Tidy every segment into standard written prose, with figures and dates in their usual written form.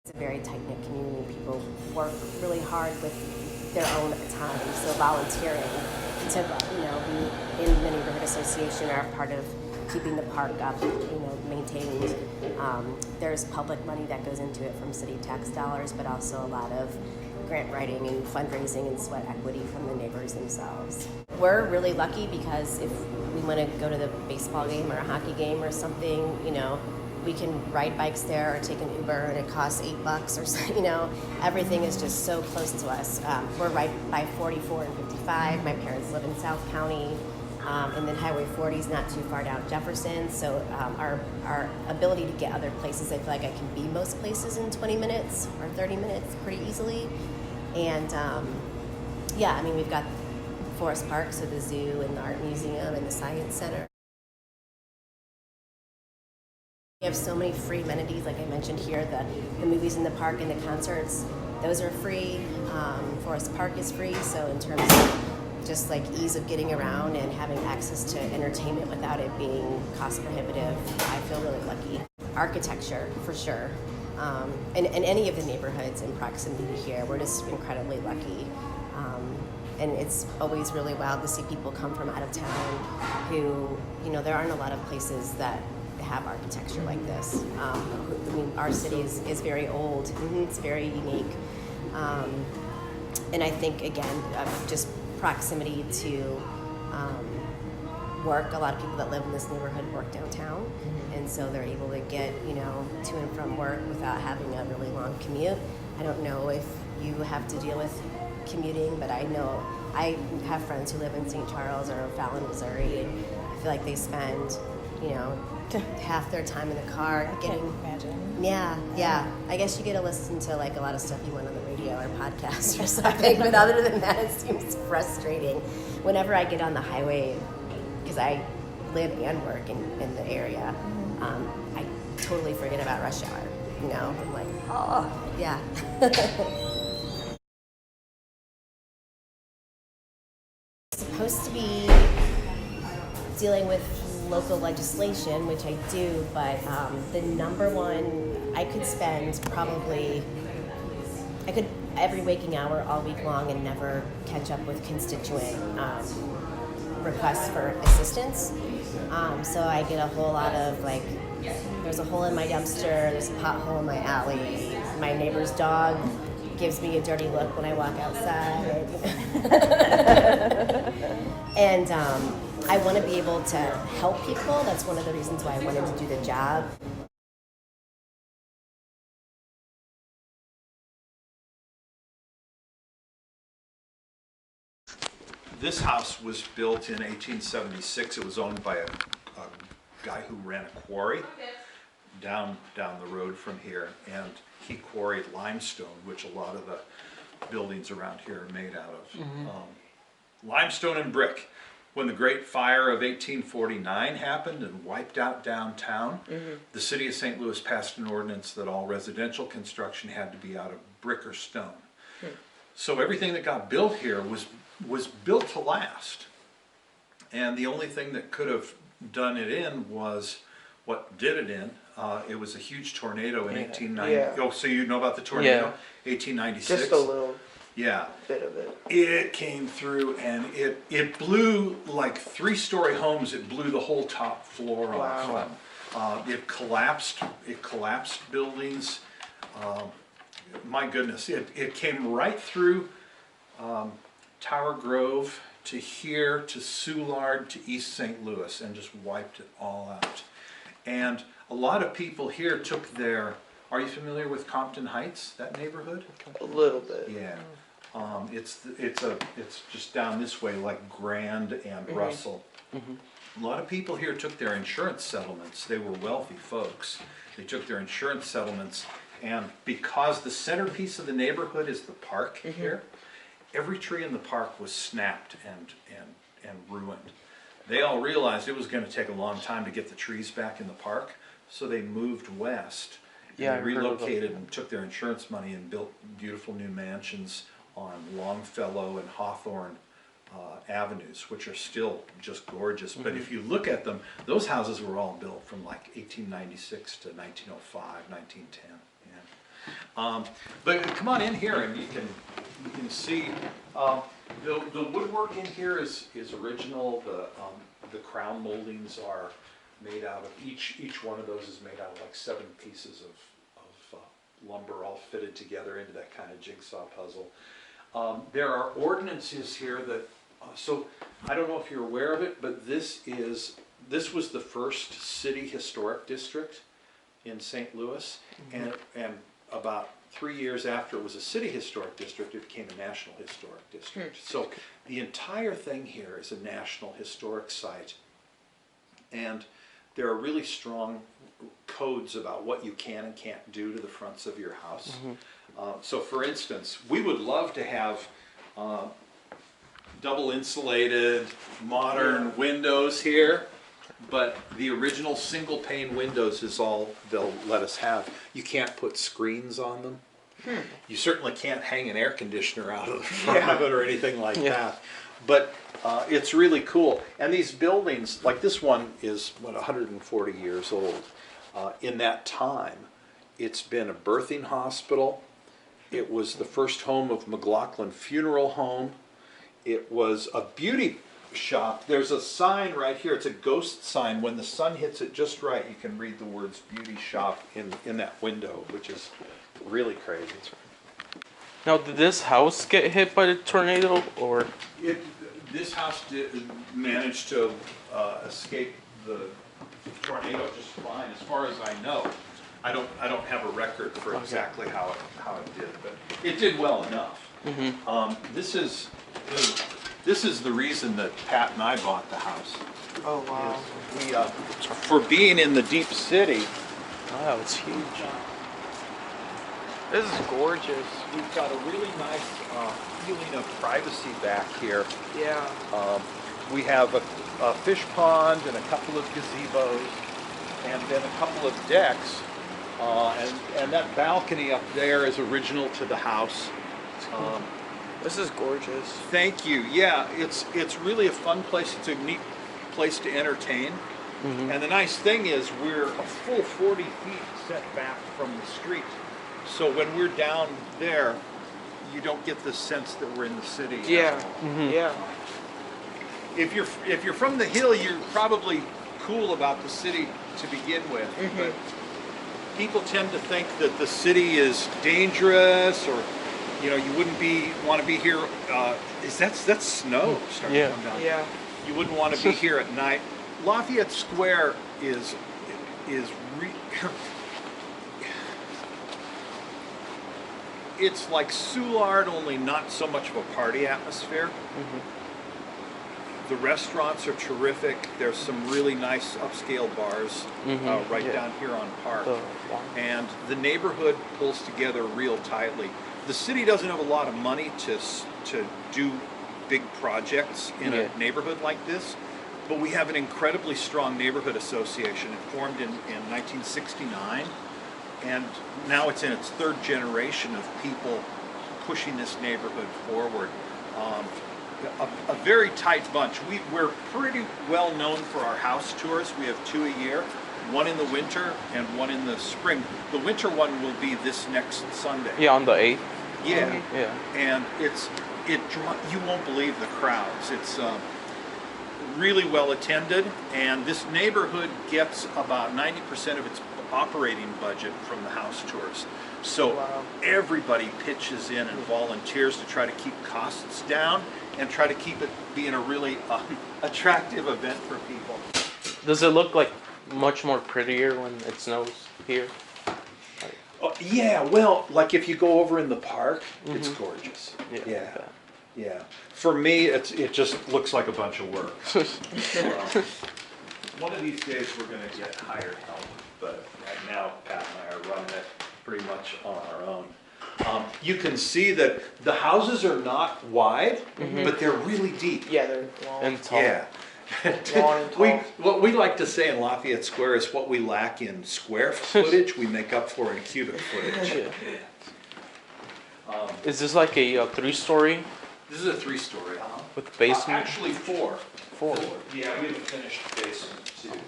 It's a very tight-knit community. People work really hard with their own time, so volunteering to be in the neighborhood association are part of keeping the park up, maintained. There's public money that goes into it from city tax dollars, but also a lot of grant writing and fundraising and sweat equity from the neighbors themselves. We're really lucky because if we want to go to the baseball game or a hockey game or something, we can ride bikes there or take an Uber and it costs $8 or so, everything is just so close to us. We're right by 44 and 55. My parents live in South County. And then Highway 40 is not too far down Jefferson, so our ability to get other places, I feel like I can be most places in 20 minutes or 30 minutes pretty easily. And we've got Forest Park, so the zoo and the art museum and the science center. We have so many free amenities, like I mentioned here, the movies in the park and the concerts, those are free. Forest Park is free, so in terms of just like ease of getting around and having access to entertainment without it being cost prohibitive, I feel really lucky. Architecture, for sure. And any of the neighborhoods in proximity to here, we're just incredibly lucky. And it's always really wild to see people come from out of town who, there aren't a lot of places that have architecture like this. Our city is very old. It's very unique. And I think, again, just proximity to work. A lot of people that live in this neighborhood work downtown, and so they're able to get to and from work without having a really long commute. I don't know if you have to deal with commuting, but I know I have friends who live in St. Charles or Fallon, Missouri, and I feel like they spend half their time in the car getting. Imagine. Yeah. I guess you get to listen to like a lot of stuff you want on the radio or podcast or something, but other than that, it seems frustrating. Whenever I get on the highway, because I live and work in the area, I totally forget about rush hour. I'm like, oh yeah. Supposed to be dealing with local legislation, which I do, but the number one, I could spend every waking hour all week long and never catch up with constituent requests for assistance. So I get a whole lot of there's a hole in my dumpster, there's a pothole in my alley, my neighbor's dog gives me a dirty look when I walk outside. And I want to be able to help people. That's one of the reasons why I wanted to do the job. This house was built in 1876. It was owned by a guy who ran a quarry down the road from here, and he quarried limestone, which a lot of the buildings around here are made out of. Limestone and brick. When the Great Fire of 1849 happened and wiped out downtown, the city of St. Louis passed an ordinance that all residential construction had to be out of brick or stone. So everything that got built here was built to last. And the only thing that could have done it in was what did it in. It was a huge tornado in 1890. Yeah. Oh, so you know about the tornado? Yeah. 1896. Just a little bit of it. It came through and it blew like 3-story homes. It blew the whole top floor off. Wow. It collapsed buildings. My goodness, it came right through Tower Grove to here to Soulard to East St. Louis and just wiped it all out. And a lot of people here took their, are you familiar with Compton Heights, that neighborhood? A little bit. Yeah. It's just down this way like Grand and Russell. A lot of people here took their insurance settlements. They were wealthy folks. They took their insurance settlements, and because the centerpiece of the neighborhood is the park here, every tree in the park was snapped and ruined. They all realized it was going to take a long time to get the trees back in the park, so they moved west. Yeah, they relocated and took their insurance money and built beautiful new mansions on Longfellow and Hawthorne avenues, which are still just gorgeous. But if you look at them, those houses were all built from like 1896 to 1905, 1910. Yeah. But come on in here and you can see, the woodwork in here is original. The crown moldings are made out of, each one of those is made out of like 7 pieces of lumber all fitted together into that kind of jigsaw puzzle. There are ordinances here that, so I don't know if you're aware of it, but this was the first city historic district in St. Louis, and about 3 years after it was a city historic district, it became a national historic district. So the entire thing here is a national historic site, and there are really strong codes about what you can and can't do to the fronts of your house. So for instance, we would love to have double insulated modern windows here, but the original single pane windows is all they'll let us have. You can't put screens on them. You certainly can't hang an air conditioner out of the front of it or anything like that. But it's really cool. And these buildings, like this one is, what, 140 years old. In that time, it's been a birthing hospital. It was the first home of McLaughlin Funeral Home. It was a beauty shop. There's a sign right here. It's a ghost sign. When the sun hits it just right, you can read the words beauty shop in that window, which is really crazy. Now, did this house get hit by the tornado, or? This house managed to escape the tornado just fine, as far as I know. I don't have a record for exactly how it did, but it did well enough. This is the reason that Pat and I bought the house. Oh wow! We for being in the deep city. Wow, it's huge. This is gorgeous. We've got a really nice feeling of privacy back here. Yeah. We have a fish pond and a couple of gazebos, and then a couple of decks, and that balcony up there is original to the house. This is gorgeous. Thank you. Yeah, it's really a fun place. It's a neat place to entertain. And the nice thing is we're a full 40 feet set back from the street. So when we're down there, you don't get the sense that we're in the city. Yeah. Yeah. If you're from the hill, you're probably cool about the city to begin with. But people tend to think that the city is dangerous, or you wouldn't want to be here. That's snow starting to come down. Yeah. You wouldn't want to be here at night. Lafayette Square is it's like Soulard, only not so much of a party atmosphere. The restaurants are terrific. There's some really nice upscale bars right down here on Park. And the neighborhood pulls together real tightly. The city doesn't have a lot of money to do big projects in a neighborhood like this, but we have an incredibly strong neighborhood association. It formed in 1969. And now it's in its 3rd generation of people pushing this neighborhood forward. A very tight bunch. We're pretty well known for our house tours. We have 2 a year, one in the winter and one in the spring. The winter one will be this next Sunday. Yeah, on the 8th. Yeah. Yeah. And you won't believe the crowds. It's really well attended, and this neighborhood gets about 90% of its operating budget from the house tours. So everybody pitches in and volunteers to try to keep costs down and try to keep it being a really attractive event for people. Does it look like much more prettier when it snows here? Yeah, well, like if you go over in the park, it's gorgeous. Yeah. For me, it just looks like a bunch of work. One of these days we're going to get hired help, but right now Pat and I are running it pretty much on our own. You can see that the houses are not wide, but they're really deep. Yeah, they're long and tall. Yeah. Long and tall. What we like to say in Lafayette Square is what we lack in square footage, we make up for in cubic footage. Is this like a 3-story? This is a 3-story. With basement? Actually 4. 4. Yeah, we have a finished basement too.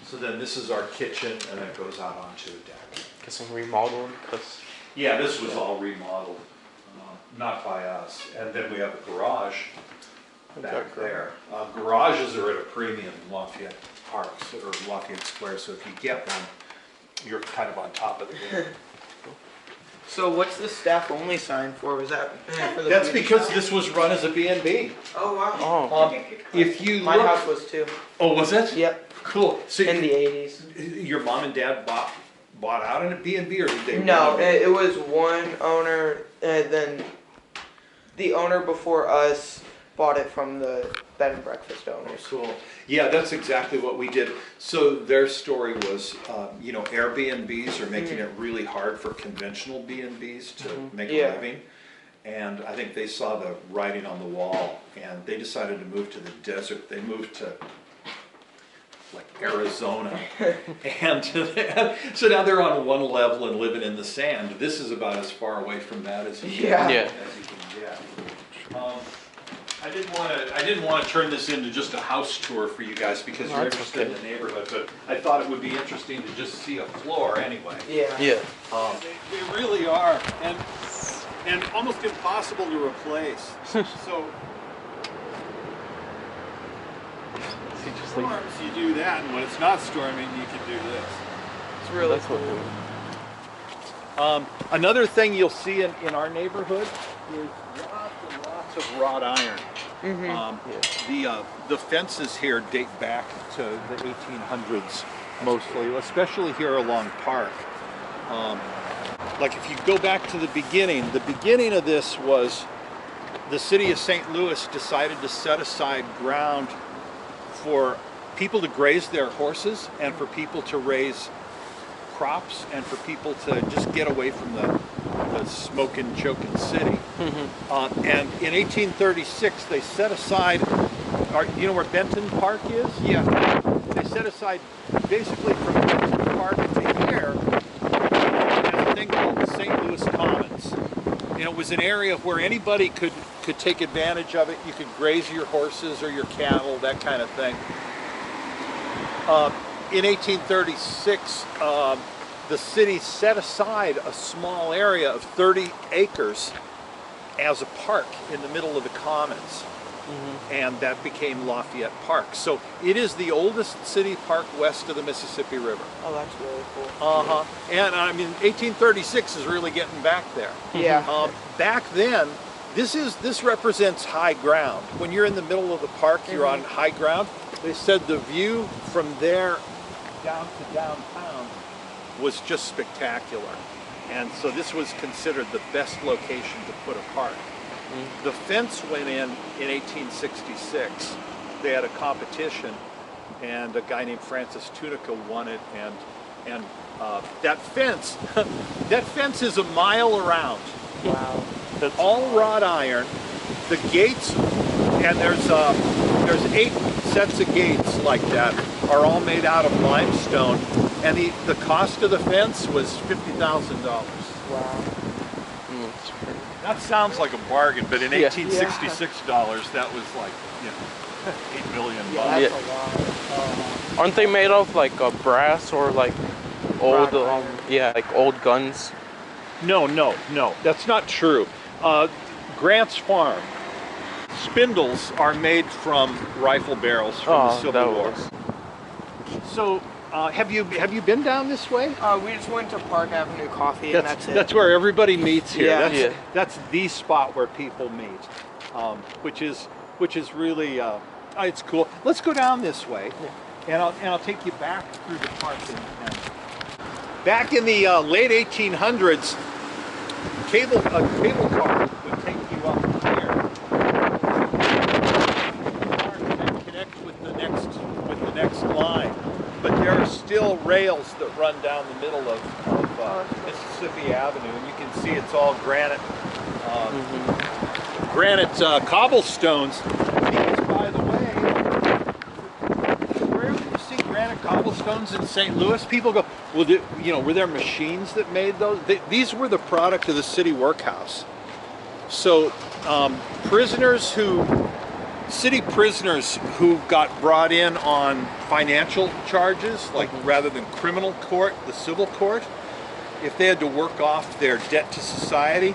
So then this is our kitchen, and then it goes out onto a deck. Guessing remodeled because Yeah, this was all remodeled, not by us. And then we have a garage back there. Garages are at a premium in Lafayette Parks or Lafayette Square, so if you get one, you're kind of on top of the game. So what's the staff only sign for? Was that for the That's beauty because shop? this was run as a B&B. Oh wow. If you My look, house was too. oh, was it? Yep. Cool. So In the 80s. your mom and dad bought out in a B&B, or did they? No, renovate? it was one owner, and then the owner before us bought it from the bed and breakfast owners. Cool. Yeah, that's exactly what we did. So their story was, you know, Airbnbs are making it really hard for conventional B&Bs to make a living. And I think they saw the writing on the wall, and they decided to move to the desert. They moved to like Arizona. And so now they're on one level and living in the sand. This is about as far away from that as you Yeah. can, Yeah. as you can get. I didn't want to turn this into just a house tour for you guys because you're That's interested in the neighborhood, but I thought it would be interesting to just see a floor anyway. Yeah. Yeah. They really are, and almost impossible to replace. So See, just like storms, you do that, and when it's not storming, you can do this. It's really that's cool. what. Another thing you'll see in our neighborhood is lots and lots of wrought iron. The fences here date back to the 1800s mostly, especially here along Park. Like if you go back to the beginning of this was the city of St. Louis decided to set aside ground for people to graze their horses and for people to raise crops and for people to just get away from the smoking, choking city. And in 1836, they set aside, you know where Benton Park is? Yeah. They set aside basically from Benton Park to here, there's a thing called the St. Louis Commons. And it was an area where anybody could take advantage of it. You could graze your horses or your cattle, that kind of thing. In 1836, the city set aside a small area of 30 acres as a park in the middle of the commons. And that became Lafayette Park. So it is the oldest city park west of the Mississippi River. Oh, that's really cool. And I mean, 1836 is really getting back there. Yeah. Back then, this represents high ground. When you're in the middle of the park, you're on high ground. They said the view from there down to downtown was just spectacular. And so this was considered the best location to put a park. The fence went in 1866. They had a competition, and a guy named Francis Tunica won it. And that fence, that fence is a mile around. Wow. That's All wrought iron. The gates, and there's 8 sets of gates like that, are all made out of limestone. And the cost of the fence was $50,000. Wow. it's pretty- That sounds like a bargain, but in Yeah. 1866 dollars, that was like, you know, $8 million. Yeah, that's Yeah. a lot. Aren't they made of like brass or like old, Wrought iron. yeah, like old guns? No, that's not true. Grant's Farm. Spindles are made from rifle barrels from the Civil that War. was. So, have you been down this way? We just went to Park Avenue Coffee, and that's it. That's where everybody meets here. Yeah. That's the spot where people meet, which is really it's cool. Let's go down this way, and I'll take you back through the park. And back in the late 1800s, cable car would take you up here, and then connect with the next line. But there are still rails that run down the middle of Mississippi Avenue, and you can see it's all granite, cobblestones. These, by the way, wherever you see granite cobblestones in St. Louis, people go, well, were there machines that made those? These were the product of the city workhouse. So city prisoners who got brought in on financial charges, like rather than criminal court, the civil court, if they had to work off their debt to society,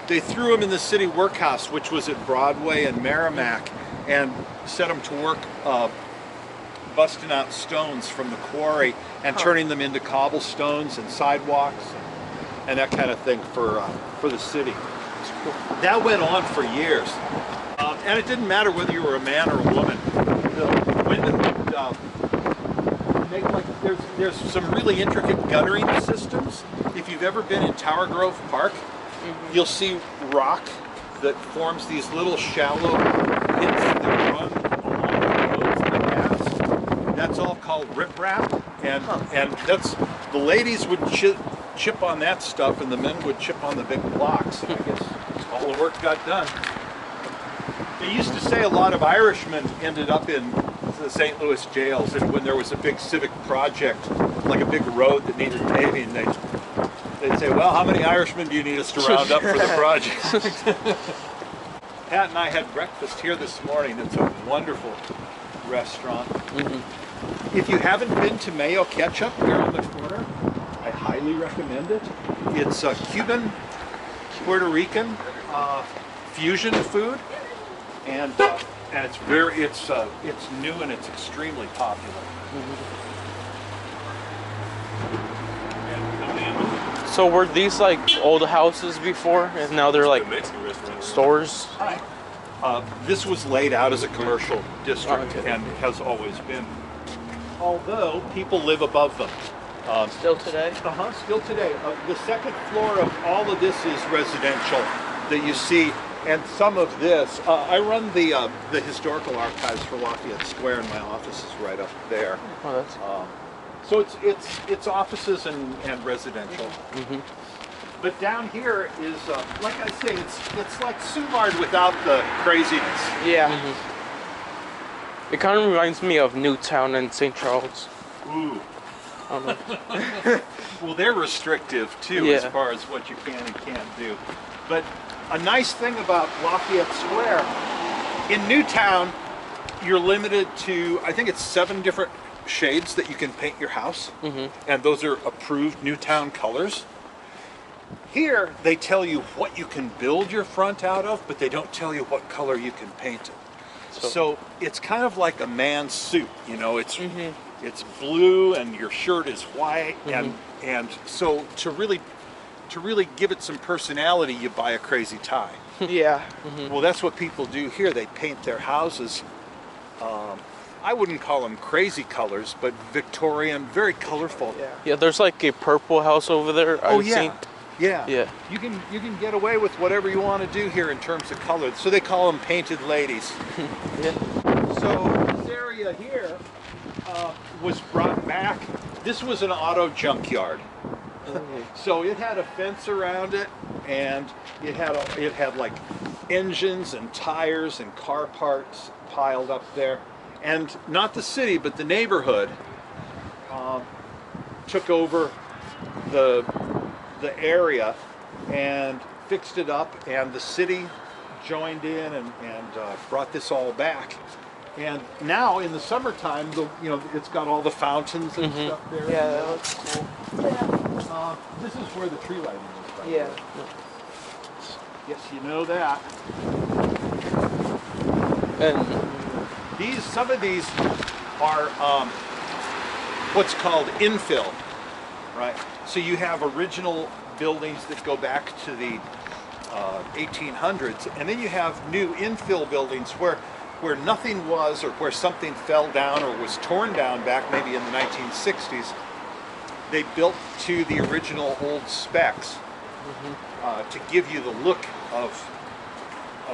they threw them in the city workhouse, which was at Broadway and Merrimack, and set them to work busting out stones from the quarry and turning them into cobblestones and sidewalks and that kind of thing for the city. That went on for years, and it didn't matter whether you were a man or a woman. The women would make there's some really intricate guttering systems. If you've ever been in Tower Grove Park, you'll see rock that forms these little shallow pits that run along the roads and the paths. That's all called riprap, and that's the ladies would chip on that stuff, and the men would chip on the big blocks. And I guess all the work got done. They used to say a lot of Irishmen ended up in the St. Louis jails, and when there was a big civic project, like a big road that needed paving, they'd say, well, how many Irishmen do you need us to round up for the project? Pat and I had breakfast here this morning. It's a wonderful restaurant. If you haven't been to Mayo Ketchup here on the corner, I highly recommend it. It's a Cuban, Puerto Rican fusion food, and it's new and it's extremely popular. So were these like old houses before, and now they're like stores? This was laid out as a commercial district, okay. and has always been. Although people live above them. Still today? Still today. The second floor of all of this is residential that you see, and some of this. I run the historical archives for Lafayette Square, and my office is right up there. Oh, that's so it's offices and residential. But down here is, like I say, it's like Soumard without the craziness. Yeah. It kind of reminds me of Newtown and St. Charles. Ooh. I don't know. Well, they're restrictive too, as far as what you can and can't do. But a nice thing about Lafayette Square, in Newtown, you're limited to, I think it's 7 different shades that you can paint your house, and those are approved Newtown colors. Here, they tell you what you can build your front out of, but they don't tell you what color you can paint it. So it's kind of like a man's suit, you know. It's blue and your shirt is white, and so to really give it some personality, you buy a crazy tie. Yeah. Well, that's what people do here. They paint their houses. I wouldn't call them crazy colors, but Victorian, very colorful. Yeah, there's like a purple house over there. Oh, I've yeah. seen. Yeah. You can get away with whatever you want to do here in terms of color. So they call them painted ladies. So this area here was brought back. This was an auto junkyard. So it had a fence around it, and it had like engines and tires and car parts piled up there. And not the city, but the neighborhood took over the area and fixed it up, and the city joined in and brought this all back. And now in the summertime, it's got all the fountains and stuff there. Yeah, that looks cool. This is where the tree lighting is. Right? Yeah. Yes, you know that. And Some of these are what's called infill, right? So you have original buildings that go back to the 1800s, and then you have new infill buildings where nothing was, or where something fell down or was torn down back maybe in the 1960s. They built to the original old specs to give you the look of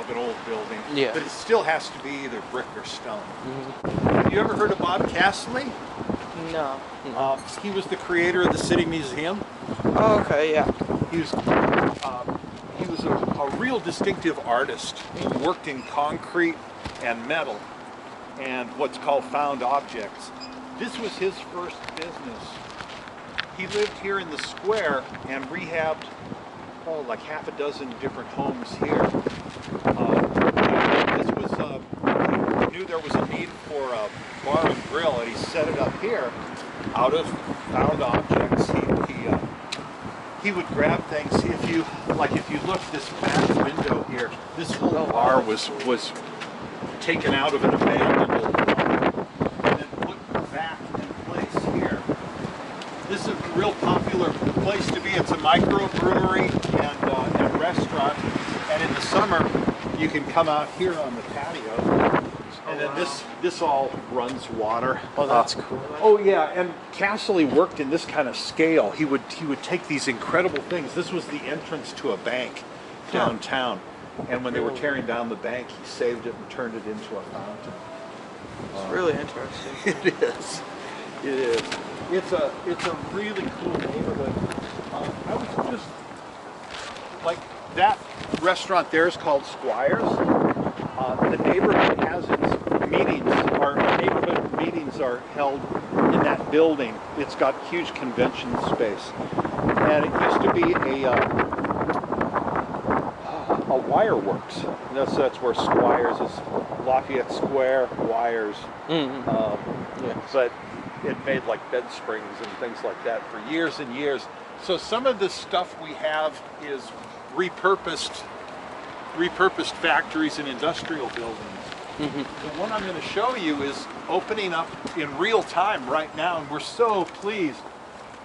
an old building. Yeah. But it still has to be either brick or stone. Have you ever heard of Bob Castley? No. He was the creator of the City Museum. Oh, okay, yeah. He was a real distinctive artist. He worked in concrete and metal and what's called found objects. This was his first business. He lived here in the square and rehabbed like half a dozen different homes here. This was he knew there was a need for a bar and grill, and he set it up here out of found objects. he would grab things. If you look this back window here, this whole bar was taken out of an abandoned old bar and then put back in place here. This is a real popular place to be. It's a microbrewery and restaurant. And in the summer, you can come out here on the patio. And then this all runs water. Oh, that's cool. Oh yeah, and Casserly worked in this kind of scale. He would take these incredible things. This was the entrance to a bank downtown. And when they were tearing down the bank, he saved it and turned it into a fountain. It's really interesting. It is. It is. It's a really cool neighborhood. I was just like that restaurant there is called Squires. The neighborhood has its meetings. Our neighborhood meetings are held in that building. It's got huge convention space, and it used to be a wire works. That's where Squires is. Lafayette Square, wires. But it made like bed springs and things like that for years and years. So some of the stuff we have is repurposed factories and industrial buildings. The one I'm going to show you is opening up in real time right now, and we're so pleased.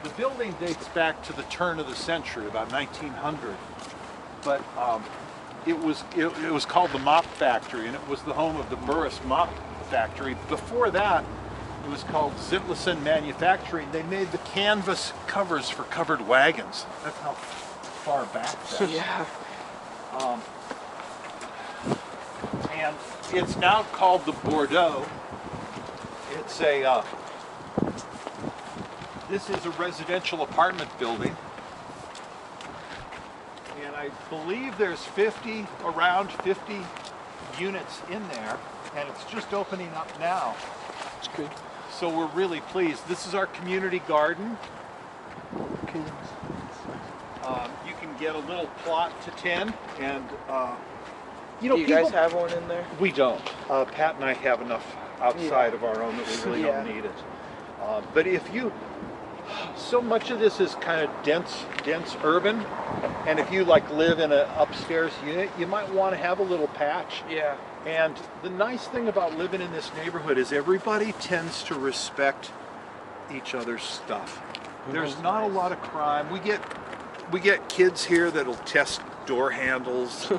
The building dates back to the turn of the century, about 1900, but it was called the Mop Factory, and it was the home of the Burris Mop Factory. Before that, it was called Zitlison Manufacturing. They made the canvas covers for covered wagons. That's how far back that is. Yeah. And it's now called the Bordeaux. It's this is a residential apartment building. And I believe there's around 50 units in there, and it's just opening up now. That's good. So we're really pleased. This is our community garden. You can get a little plot to tend, and Do you guys have one in there? We don't. Pat and I have enough outside of our own that we really don't need it. But so much of this is kind of dense urban, and if you like live in an upstairs unit, you might want to have a little patch. Yeah. And the nice thing about living in this neighborhood is everybody tends to respect each other's stuff. There's not a lot of crime. We get kids here that'll test door handles,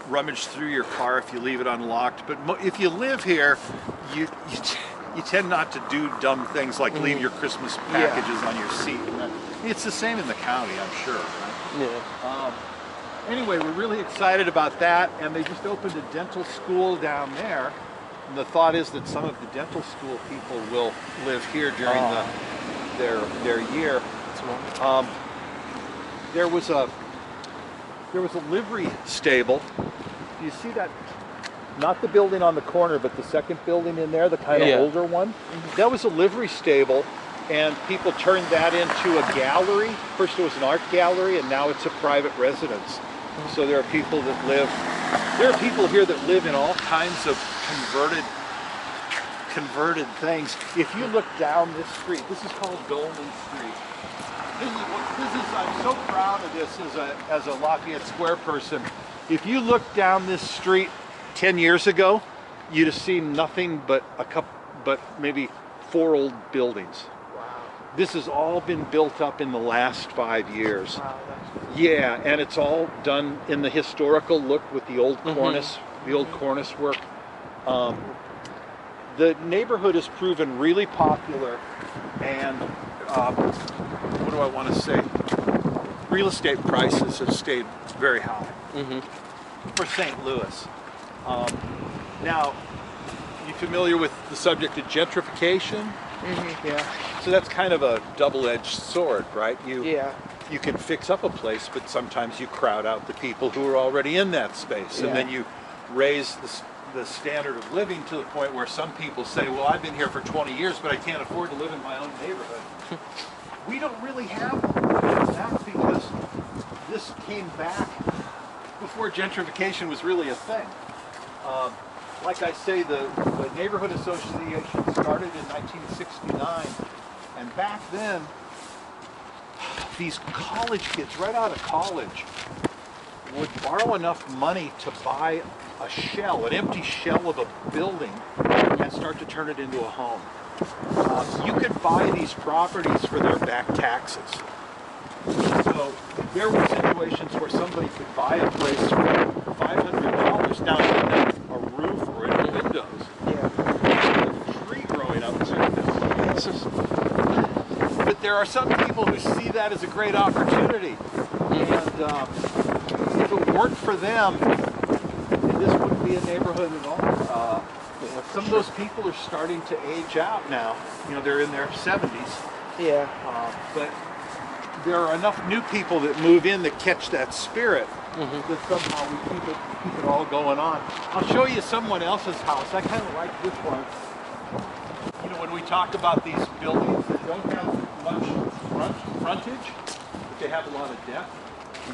rummage through your car if you leave it unlocked. But if you live here, you tend not to do dumb things like leave your Christmas packages on your seat. It's the same in the county, I'm sure. Right? Yeah. Anyway, we're really excited about that, and they just opened a dental school down there. And the thought is that some of the dental school people will live here during their year. There was a livery stable. Do you see that? Not the building on the corner, but the second building in there, the kind of older one. That was a livery stable, and people turned that into a gallery. First it was an art gallery, and now it's a private residence. So there are people here that live in all kinds of converted things. If you look down this street, this is called Dolman Street. I'm so proud of this as a Lafayette Square person. If you look down this street 10 years ago, you'd have seen nothing but maybe 4 old buildings. Wow. This has all been built up in the last 5 years. Wow, that's cool. Yeah, and it's all done in the historical look with the old cornice, work. The neighborhood has proven really popular, and what do I want to say? Real estate prices have stayed very high for St. Louis. Now, you familiar with the subject of gentrification? Yeah. So that's kind of a double-edged sword, right? You can fix up a place, but sometimes you crowd out the people who are already in that space, and then you raise the standard of living to the point where some people say, well, I've been here for 20 years, but I can't afford to live in my own neighborhood. We don't really have that because this came back before gentrification was really a thing. Like I say, the Neighborhood Association started in 1969, and back then, these college kids right out of college would borrow enough money to buy a shell, an empty shell of a building, and start to turn it into a home. You could buy these properties for their back taxes. So there were situations where somebody could buy a place for $500. Now, it didn't have a roof or any windows. Yeah. A tree growing up too. But there are some people who see that as a great opportunity. And if it weren't for them, this wouldn't be a neighborhood at all. Some of those people are starting to age out now. You know, they're in their 70s. Yeah. But there are enough new people that move in that catch that spirit that somehow we keep it all going on. I'll show you someone else's house. I kind of like this one. You know, when we talk about these buildings that don't have much frontage, but they have a lot of depth.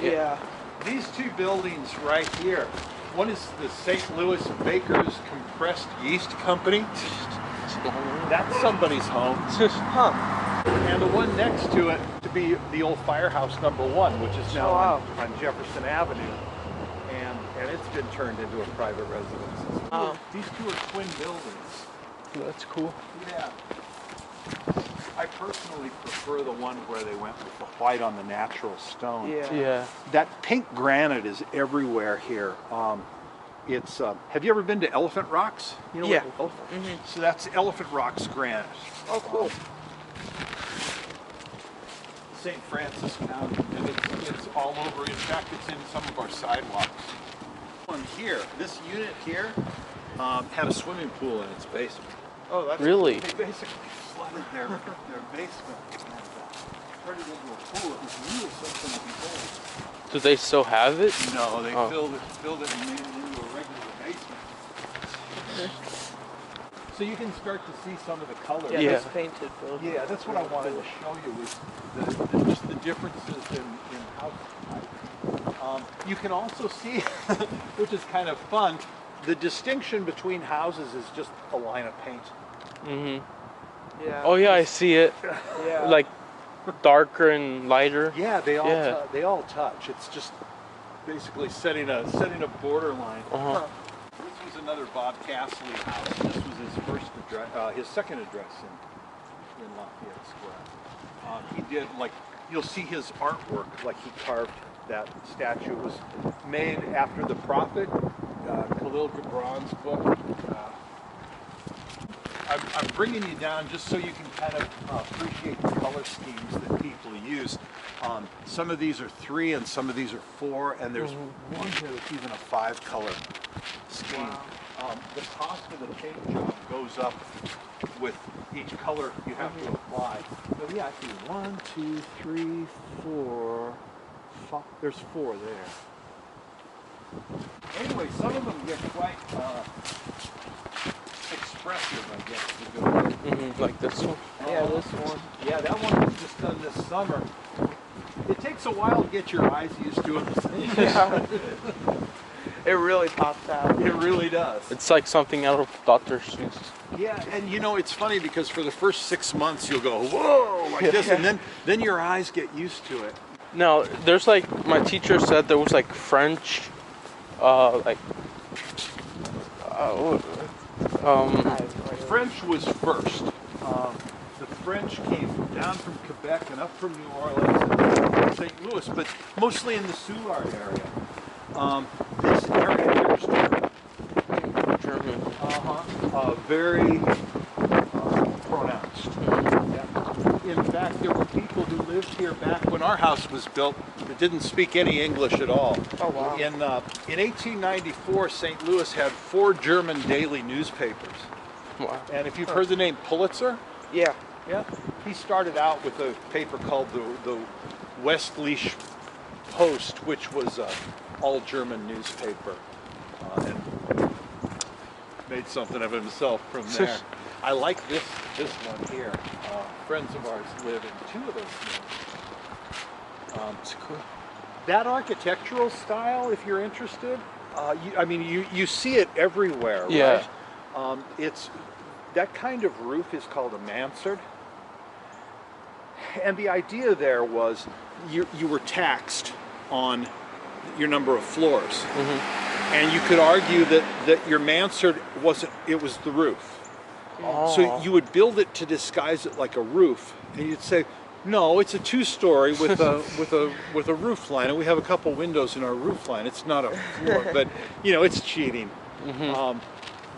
Yeah. These two buildings right here. One is the St. Louis Baker's Compressed Yeast Company. That's somebody's home. Huh. And the one next to it to be the old Firehouse Number 1, which is now on Jefferson Avenue. And it's been turned into a private residence. Oh. These two are twin buildings. That's cool. Yeah. I personally prefer the one where they went with the white on the natural stone. Yeah. Yeah. That pink granite is everywhere here. It's have you ever been to Elephant Rocks? You know Yeah. what, So that's Elephant Rocks granite. Oh, cool. St. Francis County, and it's all over. In fact, it's in some of our sidewalks. One here, this unit here, had a swimming pool in its basement. Oh, that's Really? They basically flooded their basement and turned it into a pool. It was really something to behold. Do they still have it? No, they Oh. filled it and made it into a regular basement. So you can start to see some of the colors. Yeah. Yeah. This painted building. Yeah, that's what I wanted to show you was just the differences in house type. You can also see, which is kind of fun, the distinction between houses is just a line of paint. Mm-hmm. Yeah. Oh yeah, I see it. Yeah. Like darker and lighter. Yeah, they all Yeah. they all touch. It's just basically setting a borderline. Uh-huh. This was another Bob Castley house. This was his first address, his second address in Lafayette Square. He did, like, you'll see his artwork, like he carved that statue. It was made after the Prophet, Khalil Gibran's book. I'm bringing you down just so you can kind of appreciate the color schemes that people use. Some of these are 3 and some of these are 4, and there's one here that's even a 5 color scheme. Wow. The cost of the paint job goes up with each color you have to apply. So yeah, I see 1, 2, 3, 4, 5. There's 4 there. Anyway, some of them get quite expressive, I guess, to go with. Mm-hmm. Like this one. Yeah, this one. Yeah, that one was just done this summer. It takes a while to get your eyes used to it. Yeah. It really pops out. It really does. It's like something out of Dr. Seuss. Yeah, and you know, it's funny because for the first 6 months you'll go, whoa, like this, and then your eyes get used to it. Now, there's like, my teacher said there was like French, like, French was first. The French came down from Quebec and up from New Orleans and St. Louis, but mostly in the Soulard area. This area here is German. German. Very pronounced. Yeah. In fact, there were people who lived here back when our house was built that didn't speak any English at all. Oh, wow. In 1894, St. Louis had 4 German daily newspapers. Wow. And if you've heard the name Pulitzer, Yeah. yeah, he started out with a paper called the Westliche Post, which was an all-German newspaper, and made something of himself from there. I like this one here. Friends of ours live in 2 of those mills. It's cool. That architectural style, if you're interested, you see it everywhere, Yeah. right? It's that kind of roof is called a mansard, and the idea there was you were taxed on your number of floors. And you could argue that your mansard wasn't, it was the roof. Oh. So you would build it to disguise it like a roof, and you'd say, no, it's a 2-story with a roof line, and we have a couple windows in our roof line. It's not a floor, but you know, it's cheating.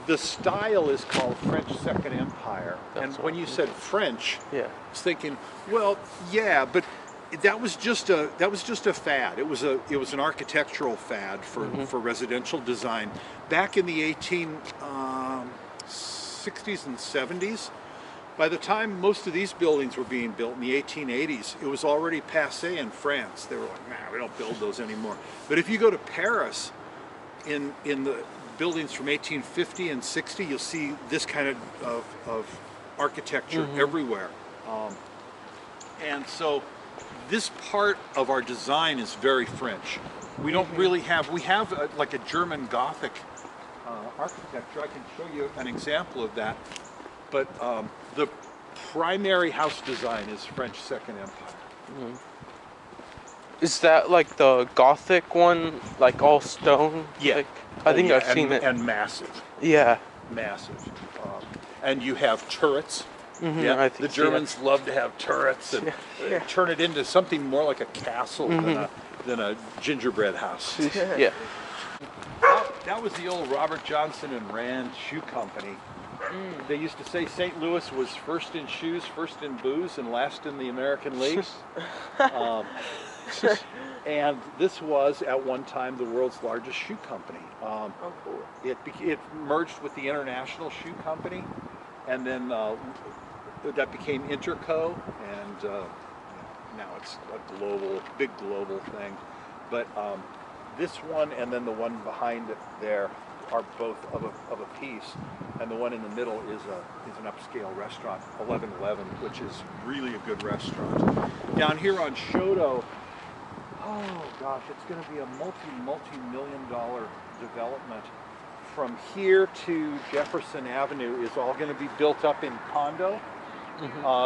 The style is called French Second Empire, and when you said French, Yeah. I was thinking, well, yeah, but that was just a fad. It was an architectural fad for residential design back in the 1860s and 70s. By the time most of these buildings were being built in the 1880s, it was already passé in France. They were like, nah, we don't build those anymore. But if you go to Paris, in the buildings from 1850 and 60, you'll see this kind of architecture everywhere. And so this part of our design is very French. We don't really have, we have like a German Gothic architecture. I can show you an example of that. But the primary house design is French Second Empire. Is that like the Gothic one, like all stone? Yeah. Like, I think I've seen it. And massive. Yeah. Massive. And you have turrets. I think the Germans love to have turrets and turn it into something more like a castle than a gingerbread house. Yeah. That was the old Robert Johnson and Rand Shoe Company. They used to say St. Louis was first in shoes, first in booze, and last in the American League. And this was, at one time, the world's largest shoe company. It merged with the International Shoe Company, and then that became Interco, and now it's a big global thing. But this one and then the one behind it there are both of a piece, and the one in the middle is an upscale restaurant, 1111, which is really a good restaurant. Down here on Shoto, oh gosh, it's going to be a multi-million-dollar development. From here to Jefferson Avenue is all going to be built up in condo.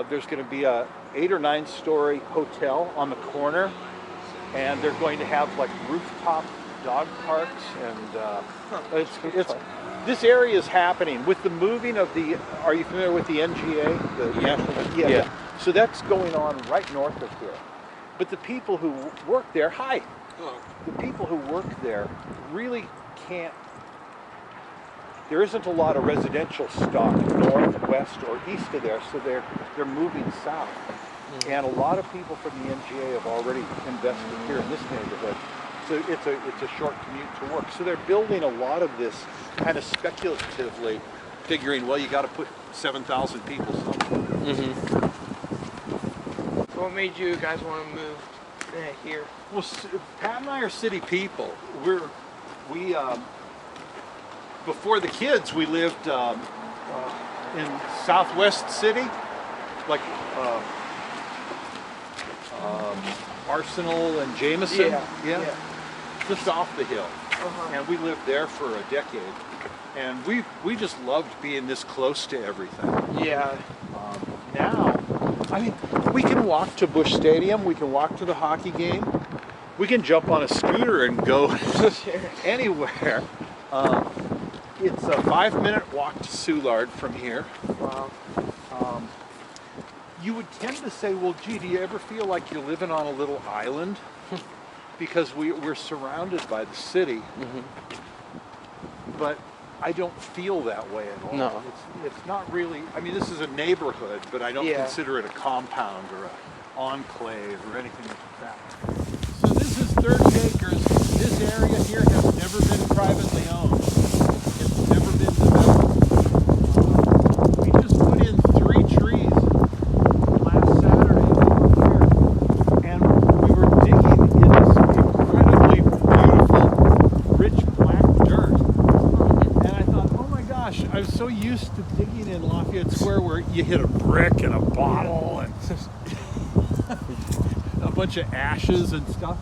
There's going to be a 8 or 9 story hotel on the corner, and they're going to have like rooftop dog parks, and this area is happening with the moving of the. Are you familiar with the NGA? The National. Yeah. So that's going on right north of here. But the people who work there, the people who work there really can't. There isn't a lot of residential stock north, west, or east of there, so they're moving south. And a lot of people from the NGA have already invested here in this neighborhood. So it's a short commute to work. So they're building a lot of this kind of speculatively, figuring, well, you got to put 7,000 people somewhere. So what made you guys want to move here? Well, Pat and I are city people. We before the kids, we lived in Southwest City, like Arsenal and Jameson. Yeah. Just off the hill. And we lived there for a decade. And we just loved being this close to everything. Yeah. Now, I mean, we can walk to Busch Stadium, we can walk to the hockey game, we can jump on a scooter and go anywhere. It's a 5-minute walk to Soulard from here. Wow. You would tend to say, well, gee, do you ever feel like you're living on a little island? Because we're surrounded by the city. But I don't feel that way at all. No. It's not really, I mean, this is a neighborhood, but I don't consider it a compound or an enclave or anything like that. So this is 30 acres. This area here has never been privately owned. It's never been developed. We just put in 3 trees last Saturday here, and we were digging in this incredibly beautiful, rich black dirt. And I thought, oh my gosh, I was so used to digging in Lafayette Square where you hit a brick and a bottle and a bunch of ashes and stuff.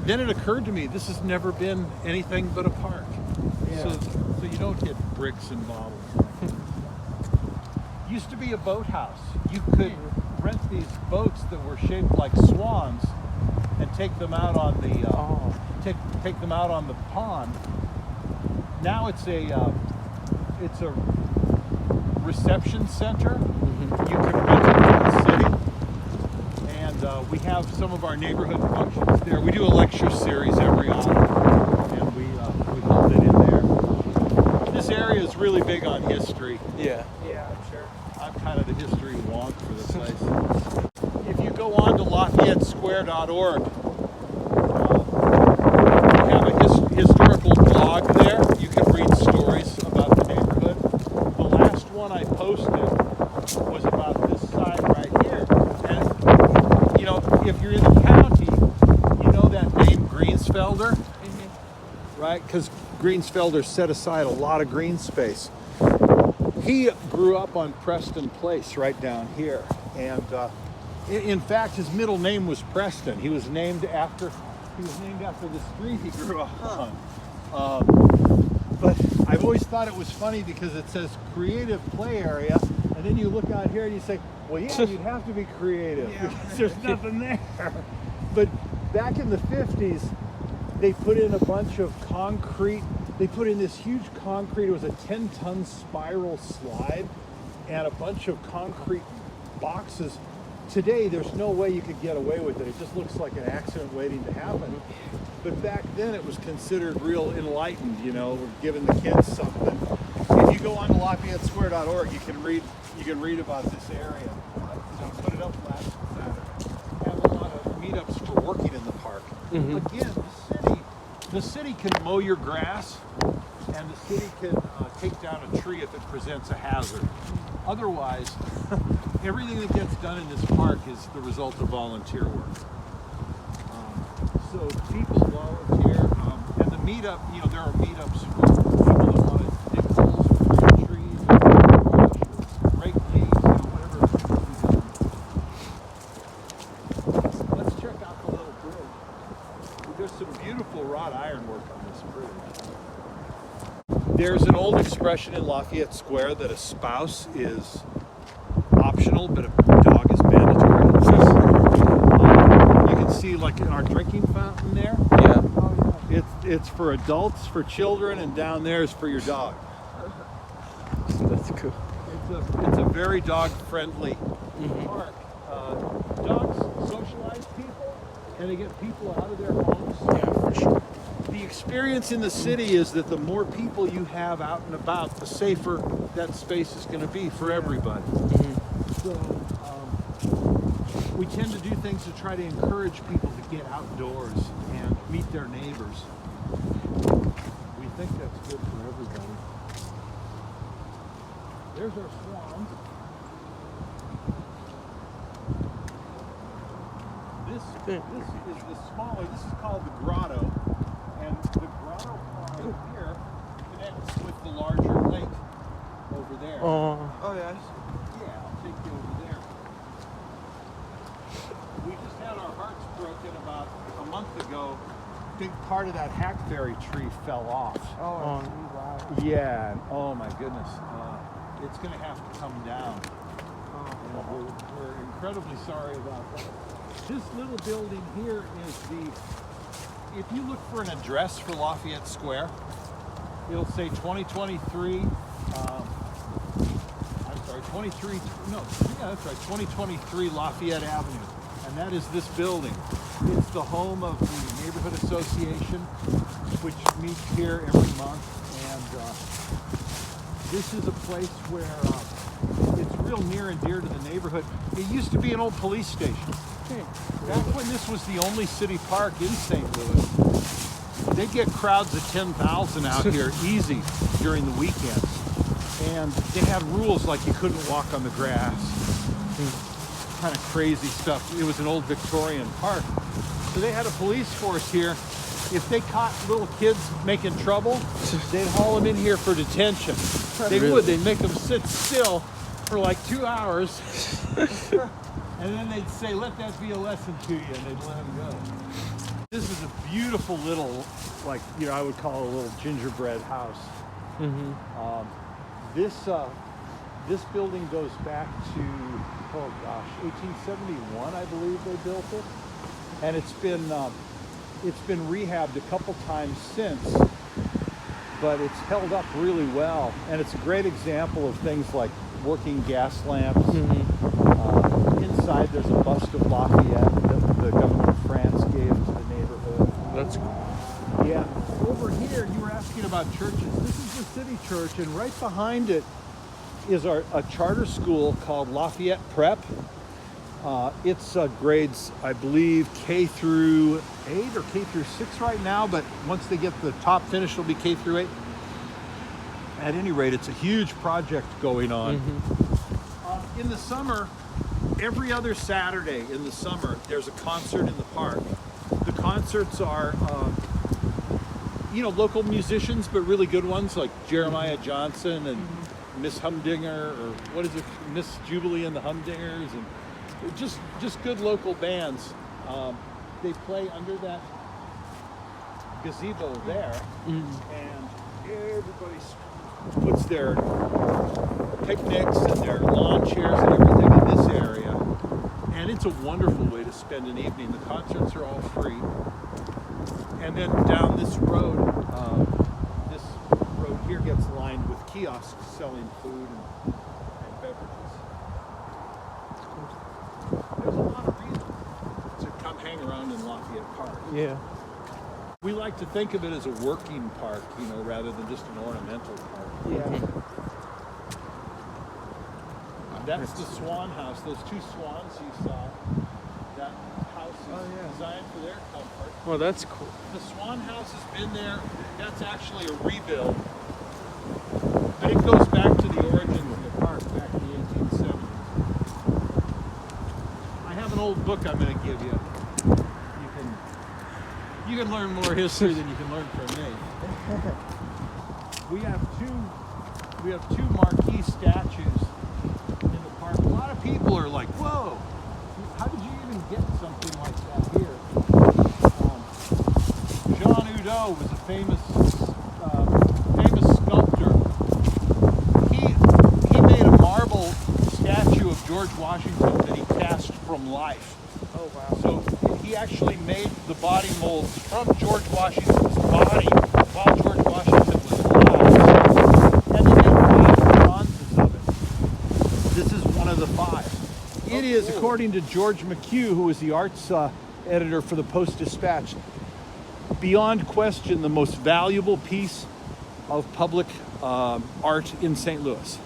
Then it occurred to me, this has never been anything but a park. So you don't hit bricks and bottles. Used to be a boathouse. You could rent these boats that were shaped like swans and take them out on the take them out on the pond. Now it's a reception center. You can rent it from the city, and we have some of our neighborhood functions there. We do a lecture series every autumn, and we hold it in there. This area is really big on history. Yeah. Yeah, I'm sure. I'm kind of the history wonk for the place. If you go on to LafayetteSquare.org, we have a historical blog there. You can read stories about the neighborhood. The last one I posted was about this side right here. And, you know, if you're in the county, you know that name Greensfelder, right? Because Greensfelder set aside a lot of green space. He grew up on Preston Place right down here, and in fact his middle name was Preston. He was named after the street he grew up on. But I've always thought it was funny because it says creative play area, and then you look out here and you say, well, yeah, you'd have to be creative because there's nothing there. But back in the 50s, they put in a bunch of concrete. They put in this huge concrete. It was a 10-ton spiral slide and a bunch of concrete boxes. Today, there's no way you could get away with it. It just looks like an accident waiting to happen. But back then, it was considered real enlightened. You know, we're giving the kids something. If you go on to LafayetteSquare.org, you can read about this area. I put it up last Saturday. Have a lot of meetups for working in the park. Again, the city can mow your grass, and the city can take down a tree if it presents a hazard. Otherwise, everything that gets done in this park is the result of volunteer work. So people volunteer, and the meetup, you know, there are meetups for people that want to dig holes for their trees, or rake leaves, you know, whatever it can be done. Let's check out the little bridge. There's some beautiful wrought iron work on this bridge. There's an old expression in Lafayette Square that a spouse is optional, but a dog is mandatory. You can see, like in our drinking fountain there. Yeah. It's for adults, for children, and down there is for your dog. That's cool. It's a very dog-friendly park. Dogs socialize people, and they get people out of their homes. Yeah, for sure. The experience in the city is that the more people you have out and about, the safer that space is going to be for everybody. So we tend to do things to try to encourage people to get outdoors and meet their neighbors. We think that's good for everybody. There's our swans. This is the smaller, this is called the grotto. And the grotto pond here connects with the larger lake over there. Oh, yes. Yeah, I'll take you over there. We just had our hearts broken about a month ago. A big part of that hackberry tree fell off. Oh, wow. Yeah, and oh my goodness. It's going to have to come down. And we're incredibly sorry about that. This little building here is if you look for an address for Lafayette Square, it'll say 2023, 2023 Lafayette Avenue. And that is this building. It's the home of the Neighborhood Association, which meets here every month. And this is a place where it's real near and dear to the neighborhood. It used to be an old police station. Back when this was the only city park in St. Louis, they'd get crowds of 10,000 out here easy during the weekends. And they had rules like you couldn't walk on the grass. Kind of crazy stuff. It was an old Victorian park. So they had a police force here. If they caught little kids making trouble, they'd haul them in here for detention. They would. They'd make them sit still for like 2 hours. And then they'd say, let that be a lesson to you, and they'd let them go. This is a beautiful little, like, you know, I would call it a little gingerbread house. This building goes back to, oh gosh, 1871, I believe they built it. And it's been rehabbed a couple times since, but it's held up really well. And it's a great example of things like working gas lamps. Inside there's a bust of Lafayette that the government of France gave to the neighborhood. That's cool. Yeah. Over here, you were asking about churches. This is the city church, and right behind it is a charter school called Lafayette Prep. It's grades, I believe, K through 8 or K through 6 right now, but once they get the top finish, it'll be K through 8. At any rate, it's a huge project going on. In the summer, every other Saturday in the summer, there's a concert in the park. The concerts are, local musicians, but really good ones, like Jeremiah Johnson and Miss Humdinger, or what is it, Miss Jubilee and the Humdingers, and just good local bands. They play under that gazebo there, and everybody puts their picnics and their lawn chairs and everything in this area, and it's a wonderful way to spend an evening. The concerts are all free, and then down this road here gets lined with kiosks selling food and beverages. There's a lot of reasons to come hang around in Lafayette Park. Yeah. We like to think of it as a working park, rather than just an ornamental park. Yeah. That's the Swan House. Those two swans you saw. That house is designed for their comfort. Well, that's cool. The Swan House has been there. That's actually a rebuild. But it goes back to the origins of the park back in the 1870s. I have an old book I'm going to give you. You can learn more history than you can learn from me. We have two marquee statues in the park. A lot of people are like, "Whoa, how did you even get something like that here?" Jean Udo was a famous sculptor. He made a marble statue of George Washington that he cast from life. Oh wow. So he actually made the body molds from George Washington's body while George Washington was alive. And they made 5 bronzes of it. This is one of the 5. It is, according to George McHugh, who was the arts editor for the Post-Dispatch, beyond question the most valuable piece of public art in St. Louis.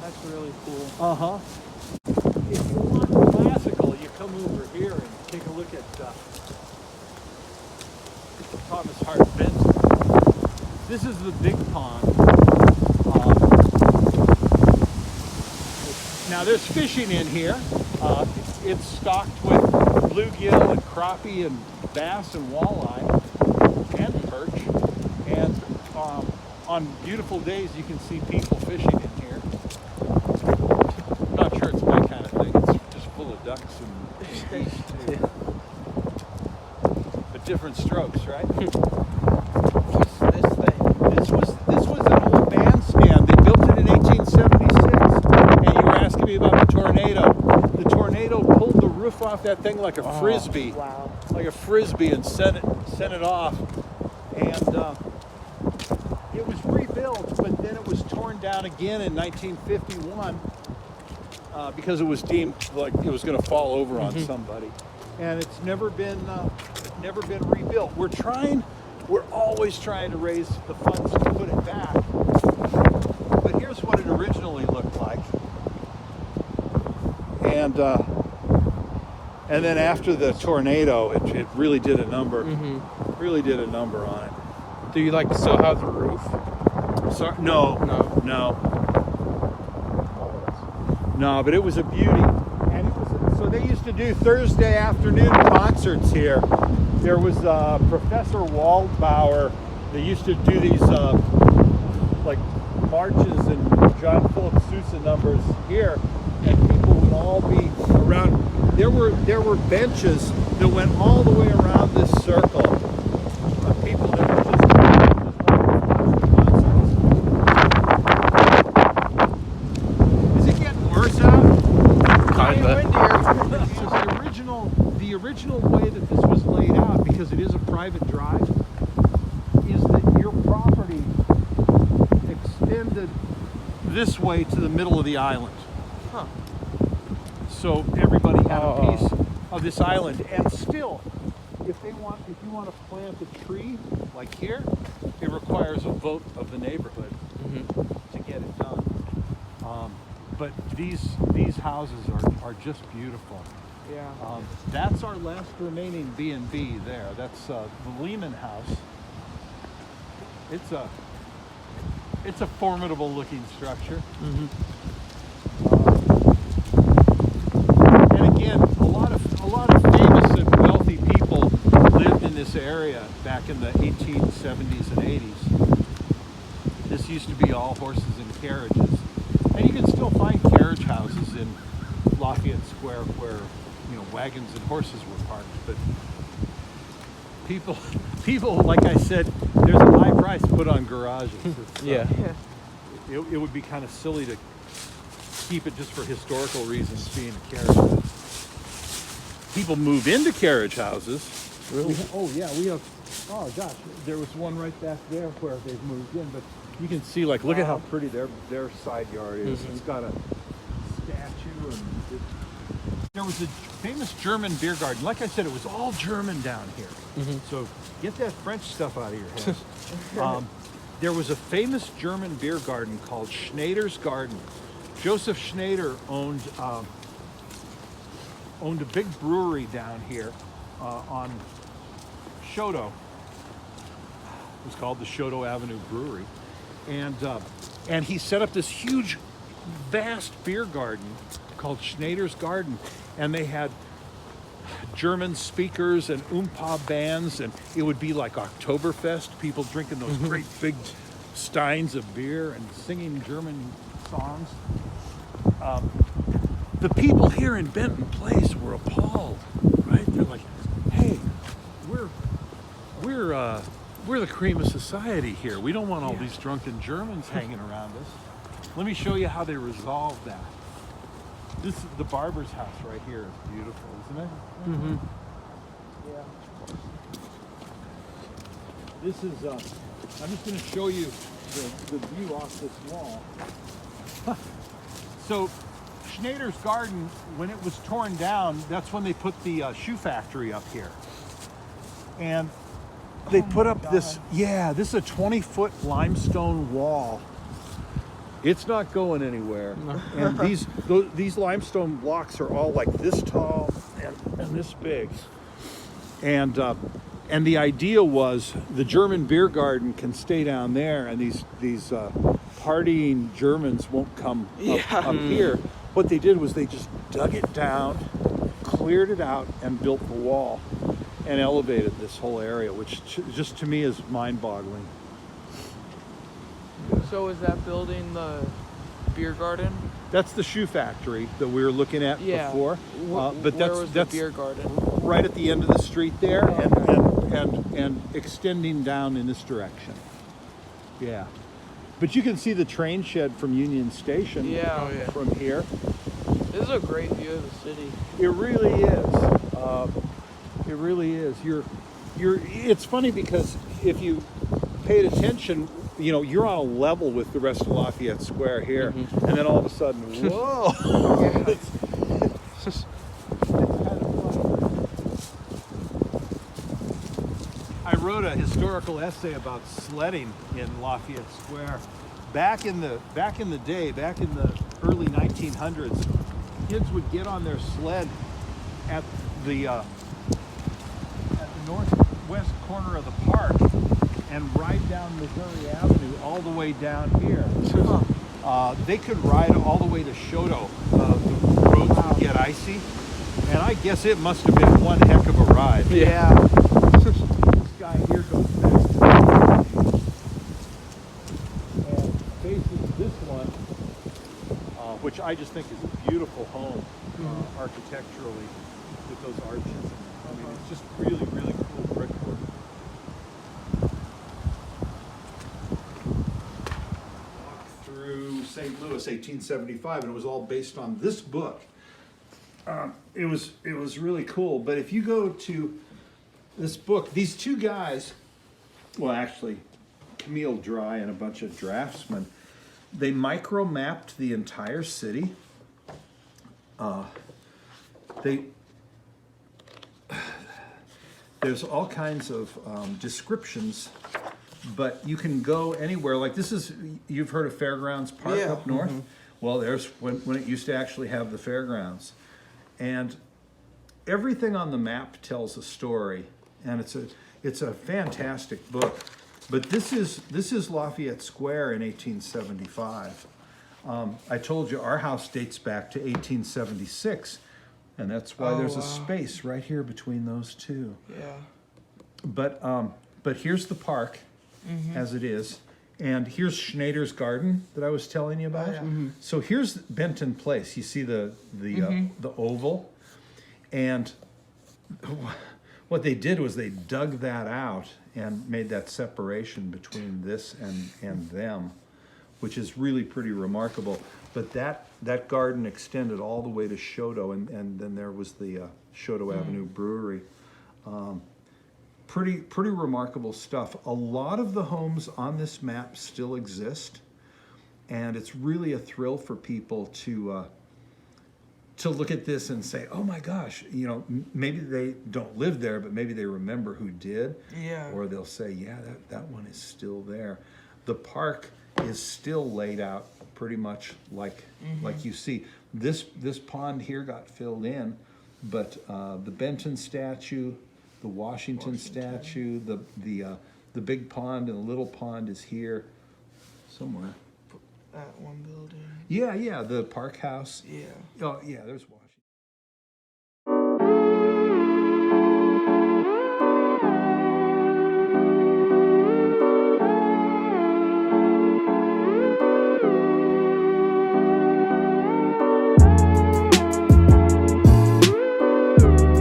That's really cool. If you want classical, you come over here and take a look at Thomas Hart Benton. This is the big pond. Now there's fishing in here. It's stocked with bluegill and crappie and bass and walleye and perch. And on beautiful days, you can see people fishing in here. I'm not sure it's my kind of thing. It's just full of ducks and geese too. But different strokes, right? What's this thing? This was an old bandstand. They built it in 1876. And you were asking me about the tornado. The tornado pulled the roof off that thing like a frisbee. Wow. Like a frisbee, and sent it off. And it was rebuilt, but then it was torn down again in 1951 because it was deemed like it was going to fall over on somebody. And it's never been rebuilt. We're always trying to raise the funds to put it back. But here's what it originally looked like. And then after the tornado, it really did a number. Really did a number on it. Do you still have the roof? Sorry, no, but it was a beauty. And so they used to do Thursday afternoon concerts here. There was Professor Waldbauer. They used to do these marches and John Philip Sousa numbers here, and people would all be around. There were benches that went all the way around this circle of people that were just watching concerts. property extended this way to the middle of the island. Huh. So everybody had a piece of this island. And still, if you want to plant a tree like here, it requires a vote of the neighborhood to get it done. But these houses are just beautiful. Yeah. That's our last remaining B&B there. That's the Lehman House. It's a formidable looking structure. And again, a lot of famous and wealthy people lived in this area back in the 1870s and 80s. This used to be all horses and carriages. And you can still find carriage houses in Lafayette Square where, wagons and horses were parked. But people, like I said, there's a high price put on garages. Yeah. It would be kind of silly to keep it just for historical reasons being a carriage house. People move into carriage houses. Really? We have, oh gosh, there was one right back there where they've moved in, but you can see, like, look at how pretty their side yard is. It's got a statue, and there was a famous German beer garden. Like I said, it was all German down here. So get that French stuff out of your head. There was a famous German beer garden called Schneider's Garden. Joseph Schneider owned a big brewery down here on Shoto. It was called the Shoto Avenue Brewery. And he set up this huge, vast beer garden called Schneider's Garden. And they had German speakers and oompa bands, and it would be like Oktoberfest, people drinking those great big steins of beer and singing German songs. The people here in Benton Place were appalled, right? They're like, "Hey, we're the cream of society here. We don't want all these drunken Germans hanging around us." Let me show you how they resolved that. This is the barber's house right here. Is beautiful, isn't it? Yeah. This is. I'm just going to show you the view off this wall. So, Schneider's Garden, when it was torn down, that's when they put the shoe factory up here. And they put up this is a 20-foot limestone wall. It's not going anywhere. And these limestone blocks are all like this tall and this big. And the idea was the German beer garden can stay down there, and these partying Germans won't come up here. What they did was they just dug it down, cleared it out, and built the wall and elevated this whole area, which just to me is mind-boggling. So is that building the beer garden? That's the shoe factory that we were looking at before. But where was that's the beer garden? right at the end of the street there, and extending down in this direction. Yeah. But you can see the train shed from Union Station from here. This is a great view of the city. It really is. It really is. It's funny because if you paid attention, you're on a level with the rest of Lafayette Square here, and then all of a sudden, whoa! It's kind of fun. I wrote a historical essay about sledding in Lafayette Square. Back in the day, back in the early 1900s, kids would get on their sled at the northwest corner of the park and ride down Missouri Avenue all the way down here. They could ride all the way to Shoto. The roads would get icy, and I guess it must have been one heck of a ride. Yeah. This guy here goes back to the and faces this one, which I just think is a beautiful home architecturally with those arches. I mean, it's just really, really cool brickwork. Through St. Louis, 1875, and it was all based on this book. It was really cool. But if you go to this book, these two guys, well, actually, Camille Dry and a bunch of draftsmen. They micro-mapped the entire city. There's all kinds of descriptions, but you can go anywhere. Like this is, you've heard of Fairgrounds Park Yeah. up north? Well, there's when it used to actually have the fairgrounds. And everything on the map tells a story, and it's a fantastic book. But this is Lafayette Square in 1875. I told you our house dates back to 1876, and that's why there's a space right here between those two. Yeah. But here's the park as it is, and here's Schneider's Garden that I was telling you about. So here's Benton Place. You see the oval, and what they did was they dug that out and made that separation between this and them, which is really pretty remarkable. But that garden extended all the way to Choteau, and then there was the Choteau Avenue Brewery. Pretty remarkable stuff. A lot of the homes on this map still exist, and it's really a thrill for people to look at this and say, "Oh my gosh!" You know, maybe they don't live there, but maybe they remember who did. Yeah. Or they'll say, "Yeah, that one is still there." The park is still laid out pretty much like you see. This pond here got filled in, but the Benton statue, the Washington statue, the big pond and the little pond is here somewhere. That one building. Yeah, the park house. Yeah. Oh, yeah, there's one.